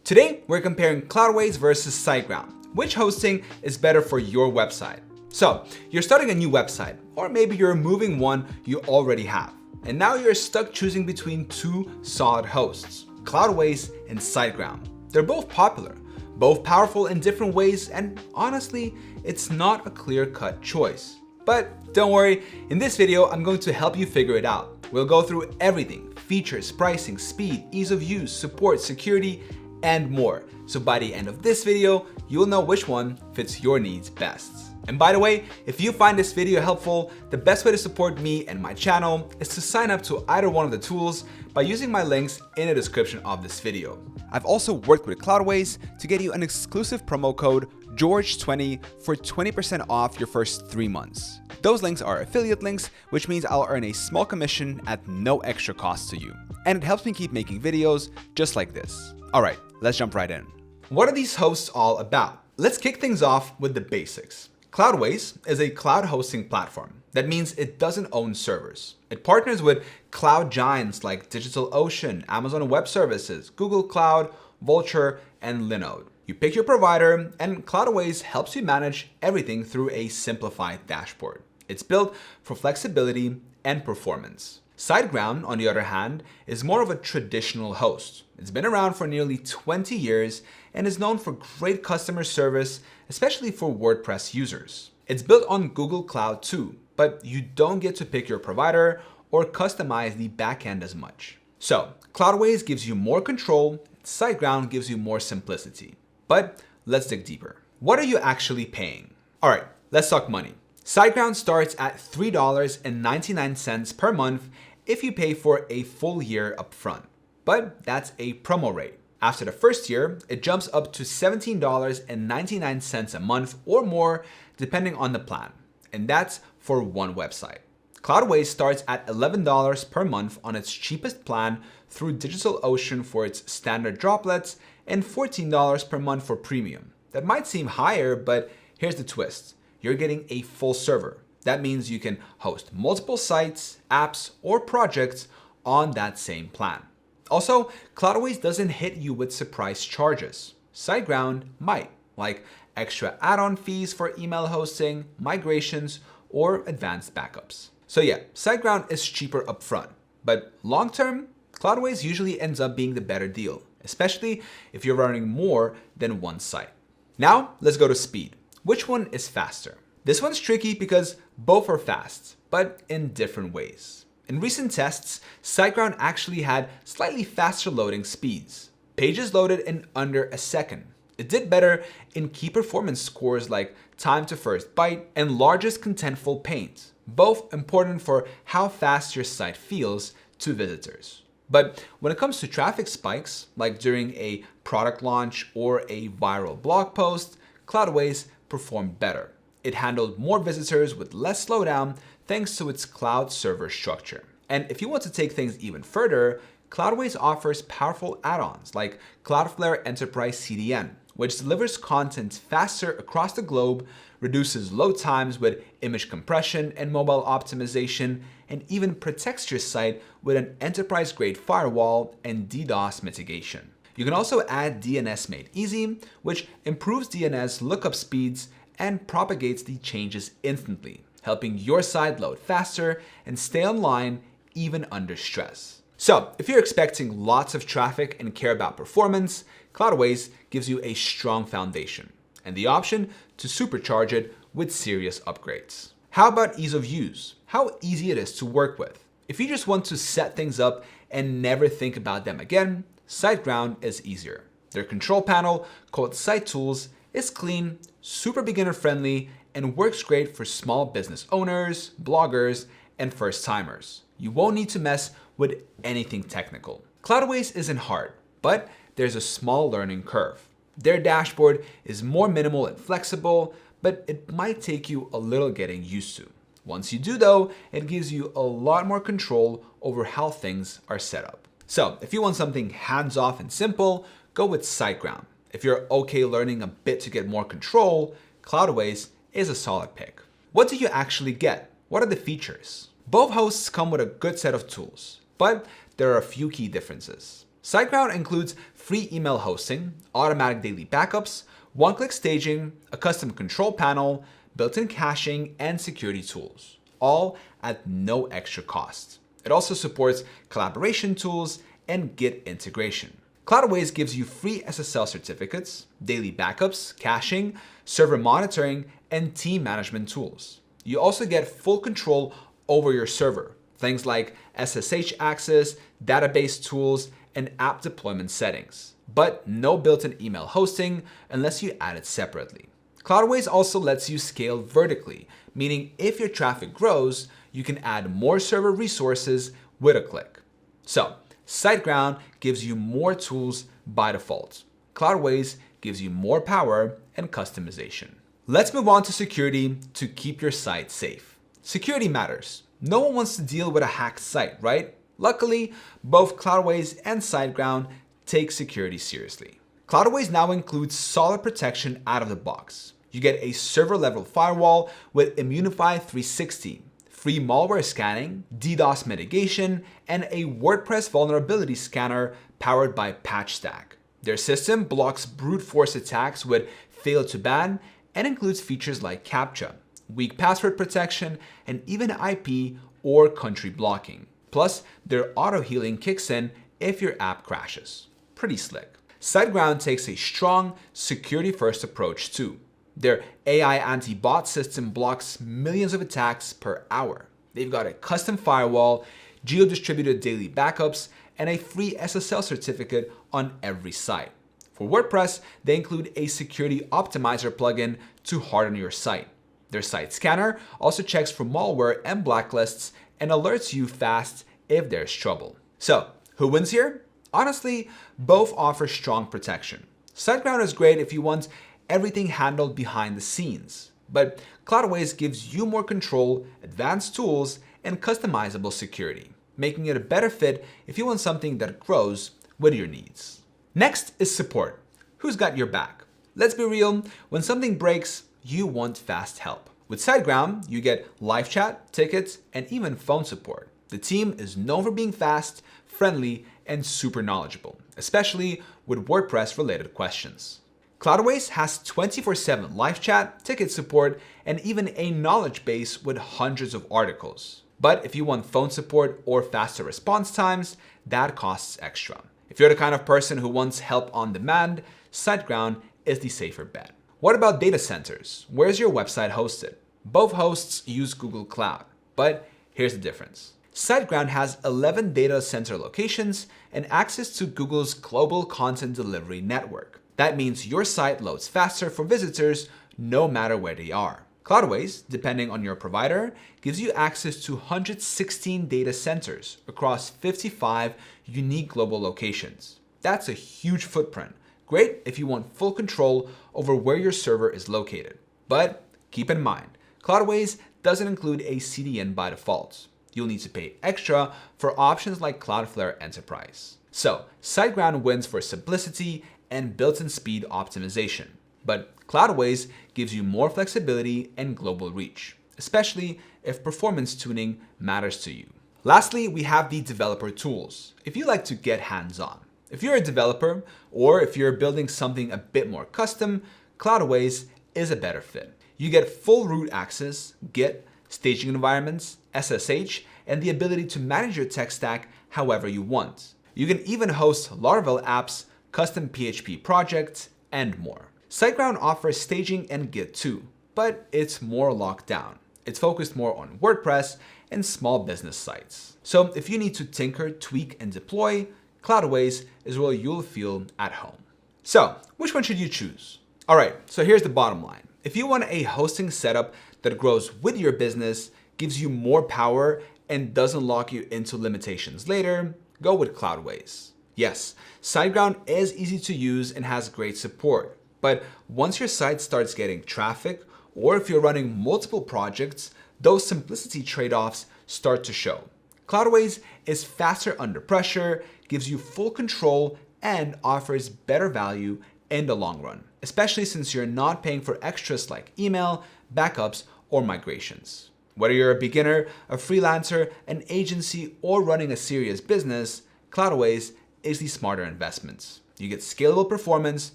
Today, we're comparing Cloudways versus SiteGround. Which hosting is better for your website? So, you're starting a new website, or maybe you're moving one you already have. And now you're stuck choosing between two solid hosts, Cloudways and SiteGround. They're both popular, both powerful in different ways, and honestly, it's not a clear-cut choice. But don't worry, in this video, I'm going to help you figure it out. We'll go through everything: features, pricing, speed, ease of use, support, security, and more. So by the end of this video, you'll know which one fits your needs best. And by the way, if you find this video helpful, the best way to support me and my channel is to sign up to either one of the tools by using my links in the description of this video. I've also worked with Cloudways to get you an exclusive promo code George20 for 20% off your first 3 months. Those links are affiliate links, which means I'll earn a small commission at no extra cost to you. And it helps me keep making videos just like this. All right, let's jump right in. What are these hosts all about? Let's kick things off with the basics. Cloudways is a cloud hosting platform. That means it doesn't own servers. It partners with cloud giants like DigitalOcean, Amazon Web Services, Google Cloud, Vultr, and Linode. You pick your provider, and Cloudways helps you manage everything through a simplified dashboard. It's built for flexibility and performance. SiteGround, on the other hand, is more of a traditional host. It's been around for nearly 20 years and is known for great customer service, especially for WordPress users. It's built on Google Cloud too, but you don't get to pick your provider or customize the backend as much. So, Cloudways gives you more control, SiteGround gives you more simplicity. But let's dig deeper. What are you actually paying? All right, let's talk money. SiteGround starts at $3.99 per month if you pay for a full year upfront. But that's a promo rate. After the first year, it jumps up to $17.99 a month or more, depending on the plan. And that's for one website. Cloudways starts at $11 per month on its cheapest plan through DigitalOcean for its standard droplets and $14 per month for premium. That might seem higher, but here's the twist. You're getting a full server. That means you can host multiple sites, apps, or projects on that same plan. Also, Cloudways doesn't hit you with surprise charges. SiteGround might, like extra add-on fees for email hosting, migrations, or advanced backups. So yeah, SiteGround is cheaper upfront, but long-term, Cloudways usually ends up being the better deal, especially if you're running more than one site. Now, let's go to speed. Which one is faster? This one's tricky because both are fast, but in different ways. In recent tests, SiteGround actually had slightly faster loading speeds. Pages loaded in under a second. It did better in key performance scores like time to first byte and largest contentful paint, both important for how fast your site feels to visitors. But when it comes to traffic spikes, like during a product launch or a viral blog post, Cloudways performed better. It handled more visitors with less slowdown thanks to its cloud server structure. And if you want to take things even further, Cloudways offers powerful add-ons like Cloudflare Enterprise CDN, which delivers content faster across the globe, reduces load times with image compression and mobile optimization, and even protects your site with an enterprise-grade firewall and DDoS mitigation. You can also add DNS Made Easy, which improves DNS lookup speeds and propagates the changes instantly, helping your site load faster and stay online even under stress. So, if you're expecting lots of traffic and care about performance, Cloudways gives you a strong foundation and the option to supercharge it with serious upgrades. How about ease of use? How easy it is to work with? If you just want to set things up and never think about them again, SiteGround is easier. Their control panel, called Site Tools, is clean, super beginner friendly, and works great for small business owners, bloggers, and first timers. You won't need to mess with anything technical. Cloudways isn't hard, but there's a small learning curve. Their dashboard is more minimal and flexible, but it might take you a little getting used to. Once you do though, it gives you a lot more control over how things are set up. So if you want something hands-off and simple, go with SiteGround. If you're okay learning a bit to get more control, Cloudways is a solid pick. What do you actually get? What are the features? Both hosts come with a good set of tools, but there are a few key differences. SiteGround includes free email hosting, automatic daily backups, one-click staging, a custom control panel, built-in caching, and security tools, all at no extra cost. It also supports collaboration tools and Git integration. Cloudways gives you free SSL certificates, daily backups, caching, server monitoring, and team management tools. You also get full control over your server, things like SSH access, database tools, and app deployment settings, but no built-in email hosting unless you add it separately. Cloudways also lets you scale vertically, meaning if your traffic grows, you can add more server resources with a click. So, SiteGround gives you more tools by default. Cloudways gives you more power and customization. Let's move on to security to keep your site safe. Security matters. No one wants to deal with a hacked site, right? Luckily, both Cloudways and SiteGround take security seriously. Cloudways now includes solid protection out of the box. You get a server-level firewall with Immunify 360, free malware scanning, DDoS mitigation, and a WordPress vulnerability scanner powered by PatchStack. Their system blocks brute force attacks with fail to ban and includes features like CAPTCHA, weak password protection, and even IP or country blocking. Plus, their auto-healing kicks in if your app crashes. Pretty slick. SiteGround takes a strong, security-first approach too. Their AI anti-bot system blocks millions of attacks per hour. They've got a custom firewall, geo-distributed daily backups, and a free SSL certificate on every site. For WordPress, they include a security optimizer plugin to harden your site. Their site scanner also checks for malware and blacklists and alerts you fast if there's trouble. So, who wins here? Honestly, both offer strong protection. SiteGround is great if you want everything handled behind the scenes, but Cloudways gives you more control, advanced tools, and customizable security, making it a better fit if you want something that grows with your needs. Next is support. Who's got your back? Let's be real, when something breaks, you want fast help. With SiteGround, you get live chat, tickets, and even phone support. The team is known for being fast, friendly, and super knowledgeable, especially with WordPress-related questions. Cloudways has 24/7 live chat, ticket support, and even a knowledge base with hundreds of articles. But if you want phone support or faster response times, that costs extra. If you're the kind of person who wants help on demand, SiteGround is the safer bet. What about data centers? Where's your website hosted? Both hosts use Google Cloud, but here's the difference. SiteGround has 11 data center locations and access to Google's global content delivery network. That means your site loads faster for visitors no matter where they are. Cloudways, depending on your provider, gives you access to 116 data centers across 55 unique global locations. That's a huge footprint. Great if you want full control over where your server is located. But keep in mind, Cloudways doesn't include a CDN by default. You'll need to pay extra for options like Cloudflare Enterprise. So, SiteGround wins for simplicity and built-in speed optimization. But Cloudways gives you more flexibility and global reach, especially if performance tuning matters to you. Lastly, we have the developer tools. If you like to get hands-on. If you're a developer, or if you're building something a bit more custom, Cloudways is a better fit. You get full root access, Git, staging environments, SSH, and the ability to manage your tech stack however you want. You can even host Laravel apps, custom PHP projects, and more. SiteGround offers staging and Git too, but it's more locked down. It's focused more on WordPress and small business sites. So if you need to tinker, tweak, and deploy, Cloudways is where you'll feel at home. So which one should you choose? All right, so here's the bottom line. If you want a hosting setup that grows with your business, gives you more power, and doesn't lock you into limitations later, go with Cloudways. Yes, SiteGround is easy to use and has great support, but once your site starts getting traffic, or if you're running multiple projects, those simplicity trade-offs start to show. Cloudways is faster under pressure, gives you full control, and offers better value in the long run, especially since you're not paying for extras like email, backups, or migrations. Whether you're a beginner, a freelancer, an agency, or running a serious business, Cloudways is the smarter investments. You get scalable performance,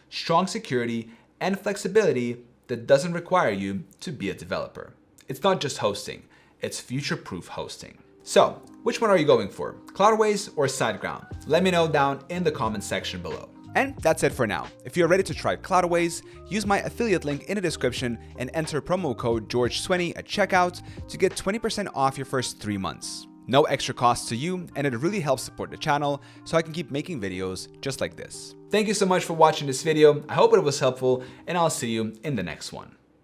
strong security, and flexibility that doesn't require you to be a developer. It's not just hosting, it's future-proof hosting. So, which one are you going for? Cloudways or SiteGround? Let me know down in the comment section below. And that's it for now. If you're ready to try Cloudways, use my affiliate link in the description and enter promo code George20 at checkout to get 20% off your first 3 months. No extra cost to you, and it really helps support the channel so I can keep making videos just like this. Thank you so much for watching this video. I hope it was helpful, and I'll see you in the next one.